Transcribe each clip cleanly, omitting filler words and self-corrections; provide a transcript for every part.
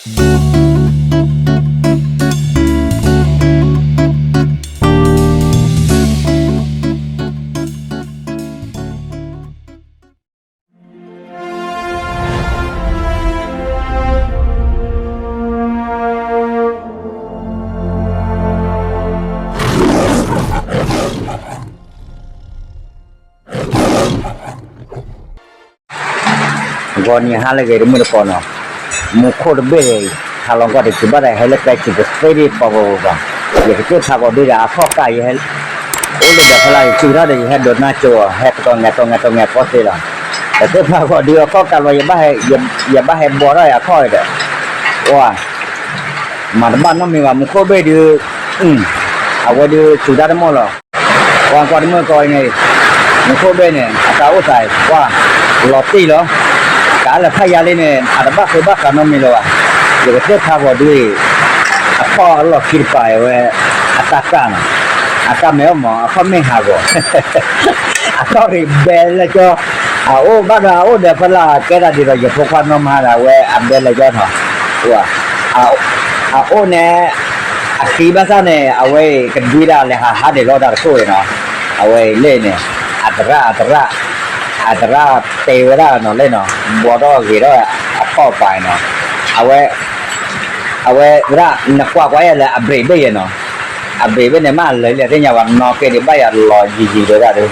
Goni hala gari mu kono mukhor be halong ko de tiba dai hele kai chi very power ba ye ke tha ko de a kho kai hel ole da phala chi ra de he do na cho he to nga ko te la te tha ko de kho ka lo ye ba he bo ra ya kho de wa ma ba no mi wa mukhor be de a wo de chi ra de mo lo wa ko de mo ko ni mukhor be ne ta o sai wa lo ti lo cả là thay ra lên này cái bác nó mới rồi giờ cái thao vào đi kho nó kịp phải về ta mấy mà không mấy hàng rồi kho thì bè là cho ô bác là ô đẹp là cái là đi rồi giờ phục quan nó mà là về bè là cho nó ô nè khi bác ra này về cái đi ra là hát để lo đặt thôi nó về lên này ra tê ra nó lên nó bỏ đó gì đó kho phải nó ra nó qua quay là bể bây giờ nó bể bên này mà lấy là cái nhà bạn nó cái để bây giờ lò gì đó ra được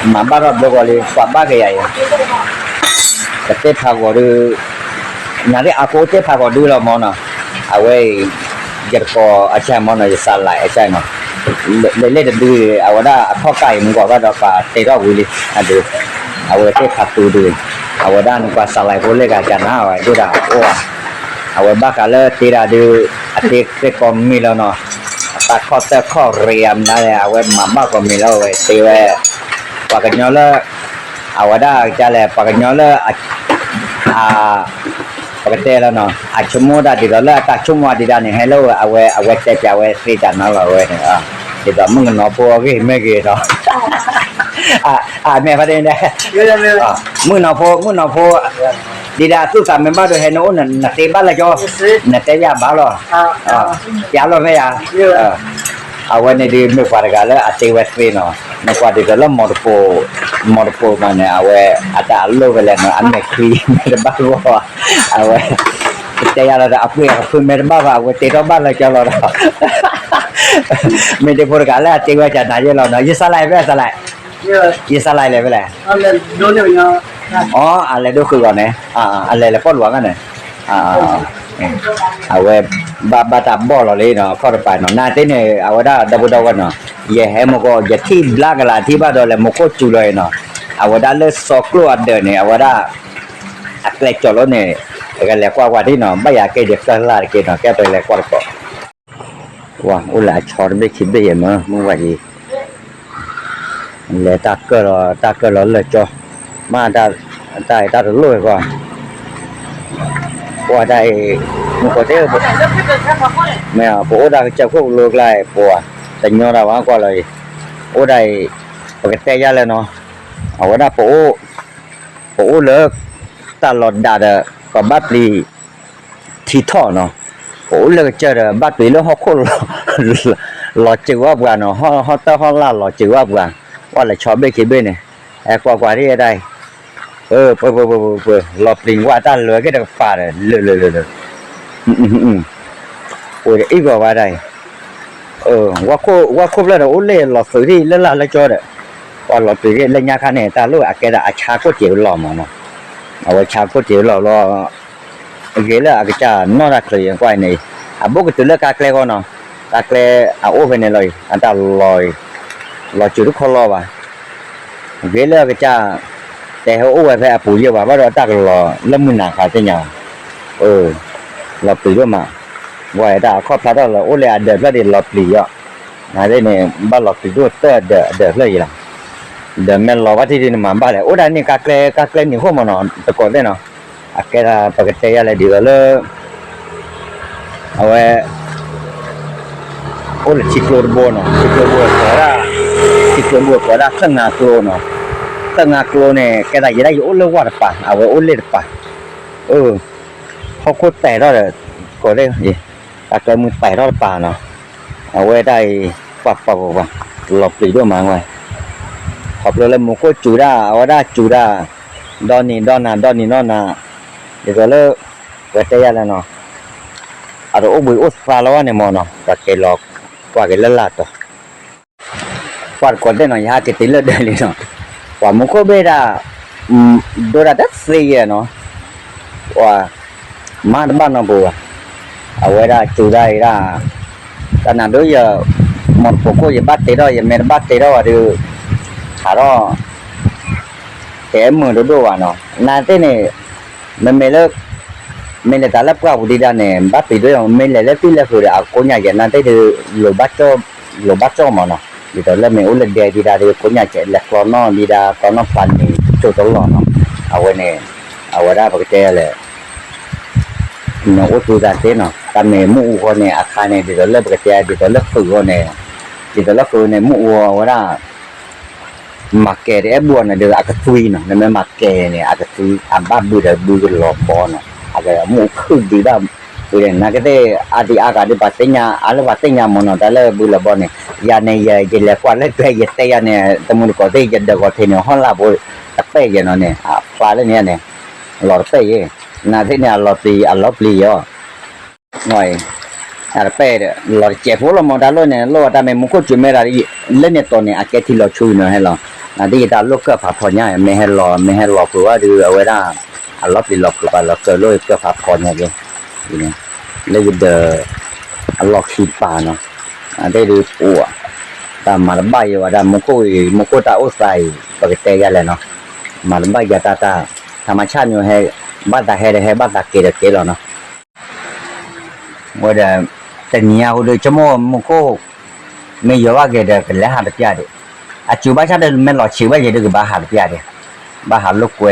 mà bắt đầu gọi là qua ba cái này cái tép thao gọi được nhà đấy cô tép thao gọi được là món nào giờ có achai món này sao lại achai nó lấy được đi đó kho cày mình gọi đó cả tê đó vui đi được cái khát tu được đó nó qua sao lại có lấy cái chăn nào vậy đó bác là tê ra được cái con mì lo nó ta kho riam đó mà bác con mì lo vậy tê vậy và cái nhau là đó cha là cái nhau là cái tê là nó chum đó thì đó là ta chum đi ra này hello tê cha free chăn nó là vậy thì đó mình nó po cái mấy cái đó mẹ phát hiện đây mưa nào po đi ra tu sắm mình bắt được hay nấu nè tê bắt là cho nè tê giá báo rồi giá rồi mấy quên này đi mới qua cái là tê west nó qua đi cái là một po mà nè ta lâu về là nó ăn mẹ khi mẹ bắt rồi tê giá là áp mẹ bắt vào tê đó bắt là cho rồi mình đi qua cái là tê west chả nãy giờ nó như sao lại ये साला ले बेला अले दो ले ना अले दो को ने अले ले पड़ वांगा ने वे बा ta bo lo le no kho pa no na te ne awada dabu dawa no ye he mo ko ye thi black la thi ba do le mo ko chu lo no awada le so klo ade ne awada akle cholo ne ga le kwa ti no ba ya ke de ka la ke no ke to le kwa ko wa ula chor be chi be ye mo mo wa ji để ta cơ loเลยcho mà ta được lôi qua đây một cái thế mẹ bố đang chờ phút lôi lại của tình nhau là qua lại ở đây cái xe ra lên nó ở đây bố lỡ ta lọt đạt có bắt đi thì thọ nó bố lỡ chờ bắt đi nó họ khôn lọt chịu qua nó họ ta họ là lọt chịu quaว่าเลยชอบเบกี้เบ้เนี่ยกว่าที่ได้หลบลิงว่าตาเหลือก็จะฟาดเลยโอ้ยอีกว่าได้ว่าครบแล้วโอ้เล่หลบสื่อที่แล้วละจอดว่าหลบสื่อเล่นยาคันเนี่ยตาลูกอาแกได้อาชาก็เจียวหล่อมาเนาะเอาไว้ชาก็เจียวหล่อโอเคแล้วอาจจะนอนรักเลยอย่างกว่านี่บุกตัวเลือกกาเกลก่อนเนาะกาเกลโอ้เป็นเลยอันตรายlo chữ khó lo và ghế là cái cha để hỗ phải phải phụ nhiều và bắt đầu ta lo lâm mình nặng phải thế nhau lọt từ đó mà ngoài ta khó phát đó là ô lệ đợt ra để lọt lì á đây này ba lọt từ đó tới đợt là gì là đợt men lọt vào thì mà ba lại ô đây này các cái nhiều không mà nó tự còn đấy nó cái là cái tay là điều là ô là ciclorbo có ra sang ngaklo này cái này ô lơ qua pa ô lê pa họ có tè đó là ก็ได้ถ้าเกิดมึงไปรอดป่าเนาะเอาไว้ได้ปับว่ะหลบหลีด้วยมาไว้ขอบเลยมึงก็จูด้าเอาได้จูด้าดอนนี่นอนนาเดี๋ยวก็เลิกก็จะยาแล้วเนาะเอาตัวบุยอุสฟาแล้วเนี่ยมอเนาะก็เกลอกกว่าเกลลาตัวกว่าก่อนได้หน่อยฮะเกติเลิศได้เลยเนาะกว่ามึงก็เบด้าดูระดับสี่เนาะว่ามาบ้านน้องบัวเอาไว้ได้จูได้ได้ตอนนั้นด้วยหมดพวกก็บัตรเตะได้ยังไม่บัตรเตะได้ว่าดูหาเราแต่มือดูว่าเนาะนั่นที่นี่มันไม่เลิกไม่ได้ตลาดก็อุดได้เนี่ยบัตรด้วยไม่เลิกที่เลิกคือเอาคนอย่างนั้นที่ดูโลบัตโจ้มาเนาะดีแต่แล้วไม่อุลเดียดีได้ดูคนอย่างเช่นเล็กกว่าน้องดีได้กว่าน้องฟันนี่จุดตลอดเนาะเอาไว้เนี่ยเอาไว้ได้ปกติเลยเนาะตัวได้เนาะแต่เมื่อมู่คนเนี่ยอาคารเนี่ยดีแต่เลิกปกติดีแต่เลิกฝืนเนี่ยดีแต่เลิกฝืนเนี่ยมู่ว่าได้มาเกะบัวเนี่ยเดี๋ยวอาจจะตุยเนาะเนี่ยมาเกะเนี่ยอาจจะตุยทำบ้านดูกันหลอกบอลเนาะอาจจะมู่ขึ้นดีได้ตัวเนี่ยนักเตะอาทิอากาศดีปัตติญาอะไรปัตติญามันเนาะแต่ละบุลบอลเนี่ยยาเนี่ยจะเล็กกว่าเล็กตัวยัดเตะเนี่ยตะมุนก็เตะยัดเด็กก็เทเนี่ยห้องลาบุตะเตะเนาะเนี่ยฟ้าเลยเนี่ยหลอดเตะนาที่เนี่ยหลอดตีอัลลอฟลีอ่ะหน่อยอะไรเป้หลอดเจ็บหัวเรามองด้านโลกเนี่ยโลกด้านเมื่อมุกจุ่มไม่ได้เล่นเนี่ยตัวเนี่ยอาเกที่เราช่วยเนาะให้เรานาที่ด้านโลกก็ผ่าพอเนี่ยไม่ให้หลอกเพราะว่าดูเอาไว้ได้อัลลอฟลีหลอกไปเราเจอโลกก็ผ่าพอเนี่ยเลยเนี่ยเลยเดออัลลอฟขีดป่าเนาะได้ดูปัวแต่มาละใบว่าด้านมุกตาอุสัยปกติกันเลยเนาะมาละใบยาตาธรรมชาติอยู่ให้บ้านตาให้บ้านตาเกลือเนาะว่าเดี๋ยวแต่เนี่ยเขาเดี๋ยวชั่วโมงมันก็ไม่เยอะว่าเกลือเป็นแล้วหาแบบยาดิอาจูบ้านชาติไม่หลอดชิวว่าจะดูกับบ้านหาแบบยาดิบ้านหาลูกเว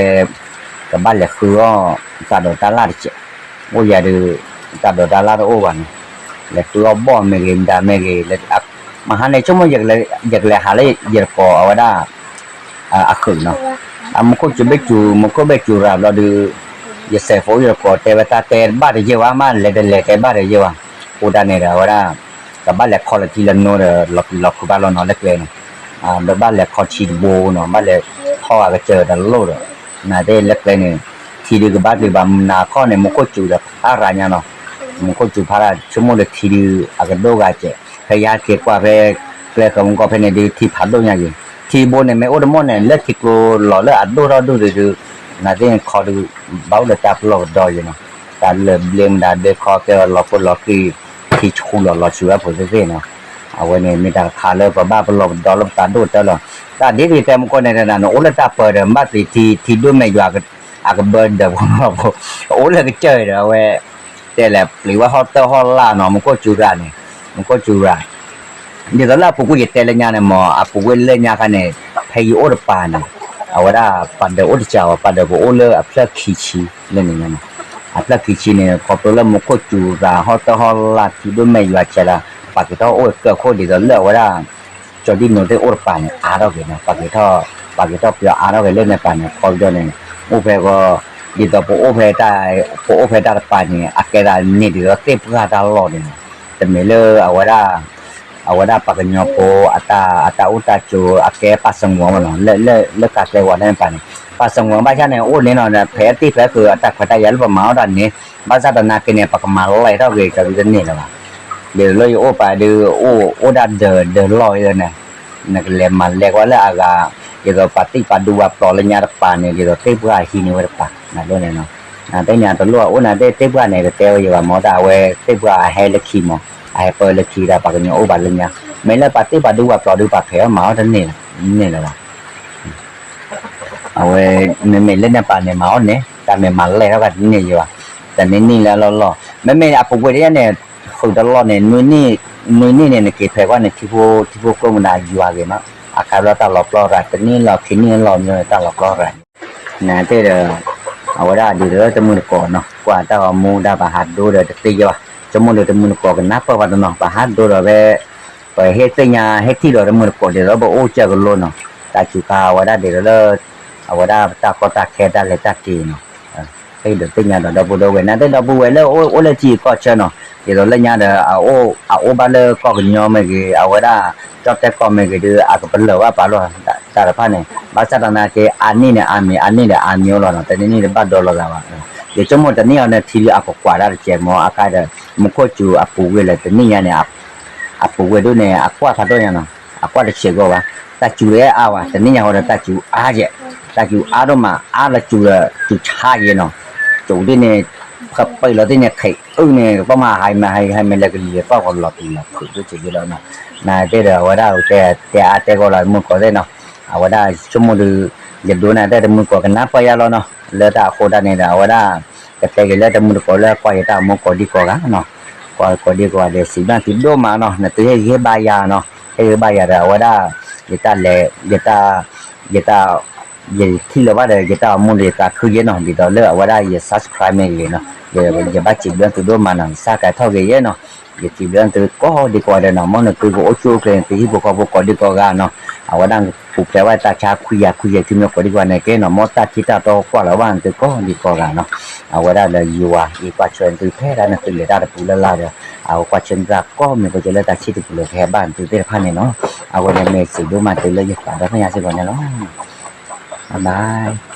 กับบ้านเหล็กคือก็ตัดดอกตาลาดิเจ้าว่าอย่าดูตัดดอกตาลาโอ้วันเหล็กตัวบ่อไม่เกินดาไม่เกินเหล็กมาหาในชั่วโมงอยากเลยหาเลยอยากก่อเอาไว้ได้ขึ้นเนาะมันก็จะไปจูเราดูอย่าเสียโฟอยู่ก่อนแต่ว่าแต่บ้านเยอะว่ามันเล็กบ้านเยอะว่าอุดานี่เราว่ากับบ้านเล็กคอร์ที่เราโน้ตล็อกบ้านเราเนาะเล็กเลยแล้วบ้านเล็กคอร์ชีโบเนาะบ้านเล็กพ่อก็เจอแต่โลดน่าได้เล็กเลยเนี่ยที่ดีกับบ้านดีบ้านนาข้อเนี่ยมันก็จูแบบอะไรเนาะมันก็จูพาราชั่วโมงเล็กที่ดีอาก็ดูกันเจ้พยายามเก็บกว่าเพื่อกับมันก็เป็นดีที่พัดดูอย่างนี้ที่โบเนี่ยไม่โอ้ดมอนเนี่ยเล็กที่กูหล่อเล็กอัดดูเราดูน่าจะขอดูบ้าเลยจับหลอดดอยเนาะการเริ่มเลี้ยงได้เด็กขอแค่หลอดหลอดที่ชูหลอดชัวร์ผมจะเห็นเนาะเอาไว้เนี่ยมีแต่ขาเลยปะบ้าหลอดดอลตาดูแต่ละแต่ดีแต่มันก็ในนั้นโอ้เลยตาเปิดบ้าที่ดูไม่อยู่อาก็เบิร์นเดี๋ยวโอ้เลยก็เจอเดี๋ยวเว้ยแต่แหละหรือว่าฮอตเตอร์ฮอลล่าเนาะมันก็จูราเนี่ยมันก็จูราเดี๋ยวเราพูดกันแต่ละอย่างเนี่ยมั้งพูดกันเรื่องอย่างกันเนี่ยให้ยูโอร์ปานเนี่ยเอาว่าปันเดอโอดเจ้าปันเดอโอเลอัพลักขีชีเรื่องนี้นะอัพลักขีชีเนี่ยพอตัวเรามุกจูราฮอตฮอลลาที่ดูไม่ว่าจะละปากที่โอ้เกิดคนที่เราเลือกว่าจอดีโนได้โอร์ปานเนี่ยอาเราเห็นนะปากที่เปลี่ยนอาเราเล่นในปานเนี่ยพอเดี๋ยวนี้โอเปก็ดีต่อพอโอเปได้ปานเนี่ยอาเกดานี่เดี๋ยวเต็มพื้นตลอดเนี่ยแต่ไม่เลิกเอาว่าปากเนาะพออัตอุตาจูอาเกปัสสาวะเนาะเลิกกัดเลยว่านั่นปานปัสสาวะบ้านฉันเนี่ยโอ้เนี่ยเนาะแผลที่แผลคืออัตขวัญยันประมาณนั้นนี่บ้านฉันเป็นนักเนี่ยปากมาไล่เท่าเกี่ยวกับเรื่องนี้แหละว่าเดี๋ยวเลยโอ้ไปเดี๋ยวโอ้ดันเดินลอยเลยเนี่ยนักเรียนมันเรียกว่าแล้วก็เกี่ยวกับปฏิปัติดูว่าปลอดเลยเนี่ยปานเนี่ยเกี่ยวกับเทพว่าหินนี่ว่าปานนั่นด้วยเนาะแต่เนี่ยตัวโอ้น่ะเทพว่าเนี่ยก็เตะอยู่ว่าหมอตาเว้เทพว่าให้เล็กขี้มั้งไอ้เปิดเล็กขี้ได้ปากเนี่ยโอ้บาลเนี่ยไม่เลยปฏิบัติดูว่าปลอดดูปากแผลหมาท่านนี่แหละว่าเอาไว้ไม่เล่นในป่าเนี่ยหมาเนี่ยแต่ไม่มาเลยแล้วกันนี่อยู่ว่าแต่นี่แล้วรอไม่อาปุกไว้เนี่ยคือตลอดเนี่ยนู่นนี่เนี่ยเกิดแผลว่าเนี่ยที่พวกก็มันได้อยู่อะไรมั้งอาการเราตลอดรอไรแต่นี่เราที่นี่เราเนี่ยตลอดรอไรนะที่เอาไว้ได้ดีเลยจะมือก่อนเนาะกว่าถ้าเอามูได้ประหัดดูเดี๋ยวจะตีว่าจะมือเดี๋ยวจะมือก่อนกันนับประวัติเนาะประหัดดูเราไปเฮ็ดที่เนี่ยเฮ็ดที่เรามือก่อนเดี๋ยวเราบอกโอ้เจ้าก็ล้นเนาะแต่จุกาว่าได้เดี๋ยวเราเอาว่าได้ตาก็ตาแค่ได้เลยตากีเนาะ cái được tin nhà đó bù đâu về nè tên đó bù về lâu ô là chỉ có chơi nó thì đó là nhà đó ô ba lơ có cái nhau mấy cái ở đó cho cái con mấy cái đứa cái phần lỡ á rồi ta là này bác sát là cái anh này anh nhiều rồi tại nên là bắt đầu là để cho một cái này thì quả ra trẻ mà cái đó một cô chú phụ về là cái này này phụ về đôi này qua thật đôi nhà qua được chơi qua ta chú ấy cái này nhà họ ta chú vậy ta chú đó mà là chú cha gì nó chủ đi này khắp bây giờ đi này khỉ này có mà hay là cái gì có còn lọt khử cái chuyện đó này đây là ở đây cái gọi là muốn có đây nào ở đây chúng mình được đồ này đây là muốn có cái nắp phải lo nó lỡ ta khô đây này là ở đây cái lỡ ta muốn có lỡ quay ta muốn có đi có gắng nó có đi có để xí ban tím đô mà nó là từ cái bài giờ nó cái bài giờ là ở đây người ta vậy khi là bắt đầu người ta muốn người ta khơi gì nó thì đó là ở đây subscribe mình nó giờ bắt chỉ đơn từ đôi mà nó xa cái thao cái gì nó giờ chỉ đơn từ có đi qua đây nó món là cứ gỗ chua cái thì bộ có đi qua ga nó ở đang phục cái vai ta cha khuya thì nó có đi qua này cái nó mót ta chỉ ta to qua là bạn từ có đi qua ga nó ở đây là yêu qua chuyện từ thế ra nó từ người ta là phụ la rồi ở qua chuyện ra có mình có thể là ta chỉ từ phụ là bạn từ thế này nó ở đây mình sử dụng mà từ lấy cả đó nhà sẽ còn này nó bye.